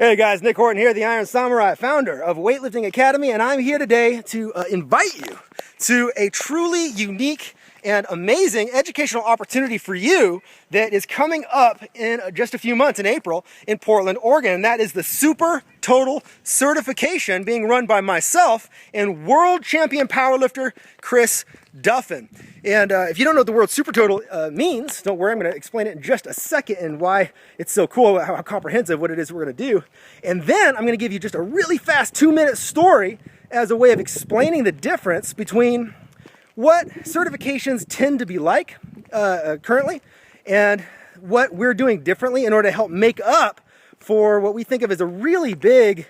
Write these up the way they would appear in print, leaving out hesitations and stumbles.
Hey guys, Nick Horton here, the Iron Samurai, founder of Weightlifting Academy, and I'm here today to invite you to a truly unique and amazing educational opportunity for you that is coming up in just a few months in April in Portland, Oregon, and that is the Super Total certification being run by myself and world champion powerlifter Chris Duffin. And if you don't know what the word Super Total means, don't worry, I'm going to explain it in just a second and why it's so cool, how comprehensive what it is we're going to do. And then I'm going to give you just a really fast 2-minute story as a way of explaining the difference between what certifications tend to be like currently and what we're doing differently in order to help make up for what we think of as a really big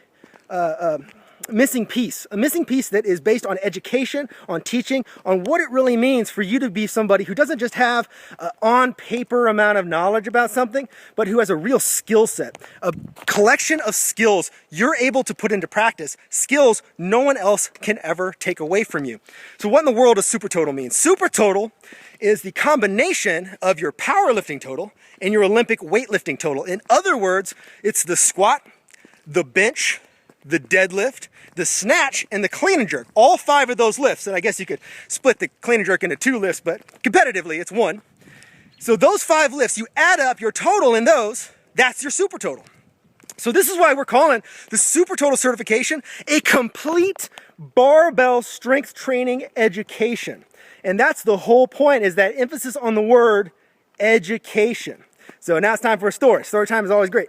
missing piece. A missing piece that is based on education, on teaching, on what it really means for you to be somebody who doesn't just have an on-paper amount of knowledge about something, but who has a real skill set, a collection of skills you're able to put into practice, skills no one else can ever take away from you. So what in the world does Super Total mean? Super Total is the combination of your powerlifting total and your Olympic weightlifting total. In other words, it's the squat, the bench, the deadlift, the snatch, and the clean and jerk. All 5 of those lifts, and I guess you could split the clean and jerk into 2 lifts, but competitively it's 1. So those 5 lifts, you add up your total in those, that's your Super Total. So this is why we're calling the Super Total certification a complete barbell strength training education. And that's the whole point, is that emphasis on the word education. So now it's time for a story. Story time is always great.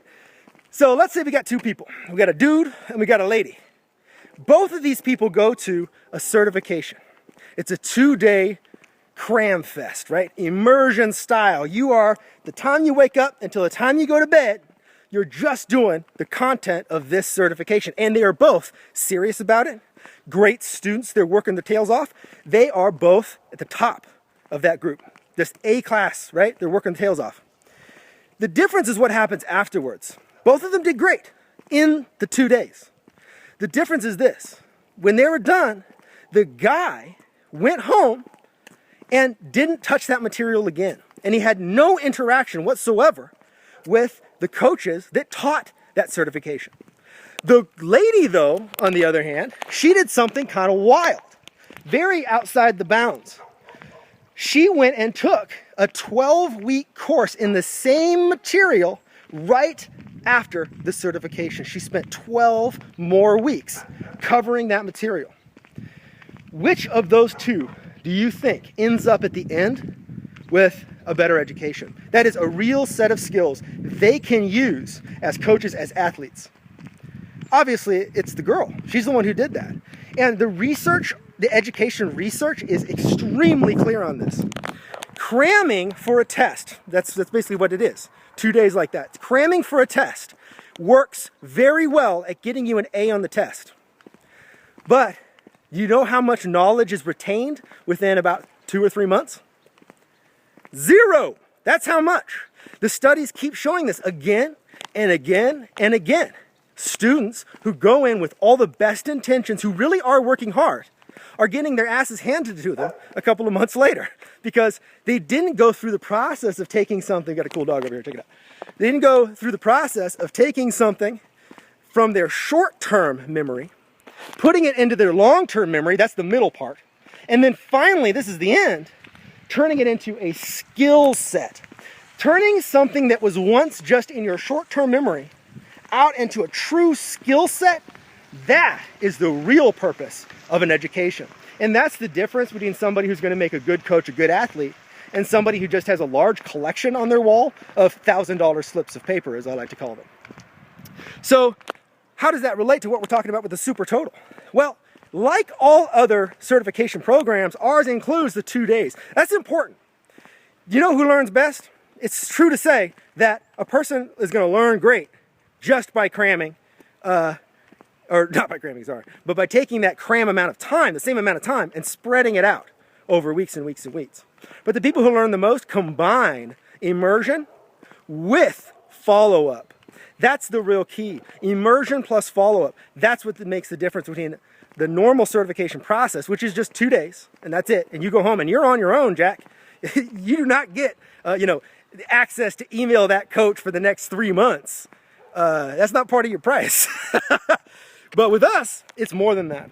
So let's say we got 2 people. We got a dude and we got a lady. Both of these people go to a certification. It's a 2-day cram fest, right? Immersion style. You are, the time you wake up until the time you go to bed, you're just doing the content of this certification. And they are both serious about it. Great students. They're working their tails off. They are both at the top of that group. Just A class, right? They're working their tails off. The difference is what happens afterwards. Both of them did great in the 2 days. The difference is this. When they were done, the guy went home and didn't touch that material again. And he had no interaction whatsoever with the coaches that taught that certification. The lady, though, on the other hand, she did something kind of wild, very outside the bounds. She went and took a 12-week course in the same material right after the certification. She spent 12 more weeks covering that material. Which of those 2 do you think ends up at the end with a better education? That is a real set of skills they can use as coaches, as athletes. Obviously, it's the girl. She's the one who did that. And the research, the education research is extremely clear on this. Cramming for a test, that's basically what it is. 2 days like that. Cramming for a test works very well at getting you an A on the test. But you know how much knowledge is retained within about 2 or 3 months? 0. That's how much. The studies keep showing this again and again and again. Students who go in with all the best intentions, who really are working hard, are getting their asses handed to them a couple of months later because they didn't go through the process of taking something. Got a cool dog over here, check it out. They didn't go through the process of taking something from their short-term memory, putting it into their long-term memory, that's the middle part, and then finally, this is the end, turning it into a skill set. Turning something that was once just in your short-term memory out into a true skill set, that is the real purpose of an education. And that's the difference between somebody who's going to make a good coach, a good athlete, and somebody who just has a large collection on their wall of $1,000 slips of paper, as I like to call them. So how does that relate to what we're talking about with the Super Total? Well, like all other certification programs, ours includes the 2 days. That's important. You know who learns best? It's true to say that a person is going to learn great just by cramming, or not by cramming, sorry, but by taking that cram amount of time, the same amount of time, and spreading it out over weeks and weeks and weeks. But the people who learn the most combine immersion with follow-up. That's the real key. Immersion plus follow-up. That's what makes the difference between the normal certification process, which is just 2 days, and that's it. And you go home and you're on your own, Jack. You do not get, access to email that coach for the next 3 months. That's not part of your price. But with us, it's more than that.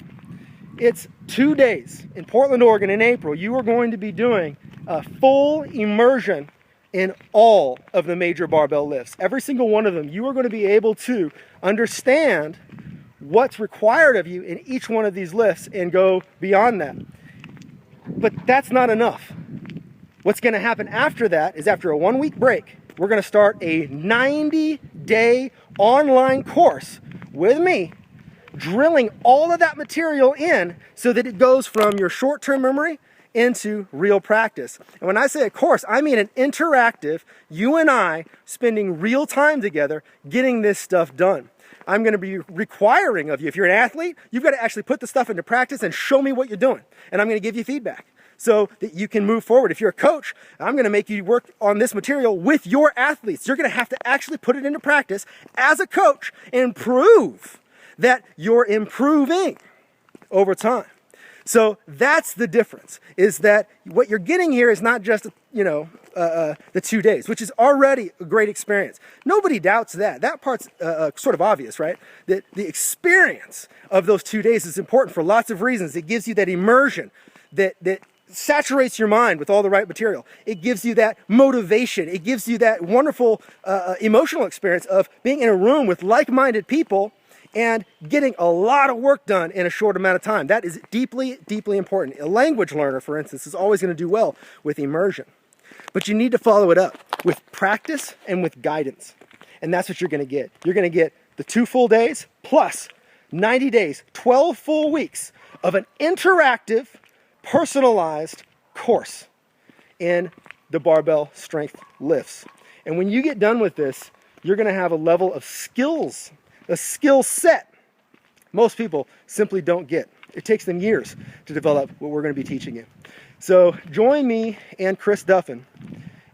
It's 2 days in Portland, Oregon in April. You are going to be doing a full immersion in all of the major barbell lifts. Every single one of them. You are going to be able to understand what's required of you in each one of these lifts and go beyond that. But that's not enough. What's going to happen after that is, after a 1 week break, we're going to start a 90-day online course with me, drilling all of that material in so that it goes from your short-term memory into real practice. And when I say a course, I mean an interactive, you and I spending real time together getting this stuff done. I'm going to be requiring of you, if you're an athlete, you've got to actually put the stuff into practice and show me what you're doing. And I'm going to give you feedback so that you can move forward. If you're a coach, I'm going to make you work on this material with your athletes. You're going to have to actually put it into practice as a coach and prove that you're improving over time. So that's the difference, is that what you're getting here is not just, the 2 days, which is already a great experience. Nobody doubts that. That part's sort of obvious, right? That the experience of those 2 days is important for lots of reasons. It gives you that immersion that saturates your mind with all the right material. It gives you that motivation. It gives you that wonderful emotional experience of being in a room with like-minded people and getting a lot of work done in a short amount of time. That is deeply, deeply important. A language learner, for instance, is always going to do well with immersion. But you need to follow it up with practice and with guidance. And that's what you're going to get. You're going to get the 2 full days plus 90 days, 12 full weeks of an interactive, personalized course in the barbell strength lifts. And when you get done with this, you're going to have a level of skills, a skill set most people simply don't get. It takes them years to develop what we're going to be teaching you. So join me and Chris Duffin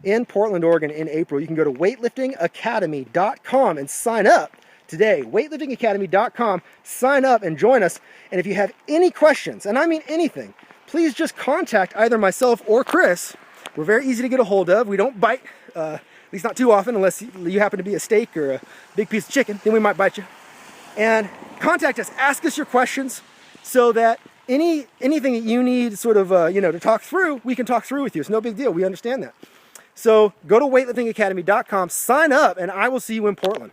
in Portland, Oregon in April. You can go to weightliftingacademy.com and sign up today. weightliftingacademy.com, sign up and join us. And if you have any questions, and I mean anything, please just contact either myself or Chris. We're very easy to get a hold of. We don't bite, at least not too often, unless you happen to be a steak or a big piece of chicken, then we might bite you. And contact us, ask us your questions, so that anything that you need sort of, to talk through, we can talk through with you. It's no big deal. We understand that. So go to weightliftingacademy.com, sign up, and I will see you in Portland.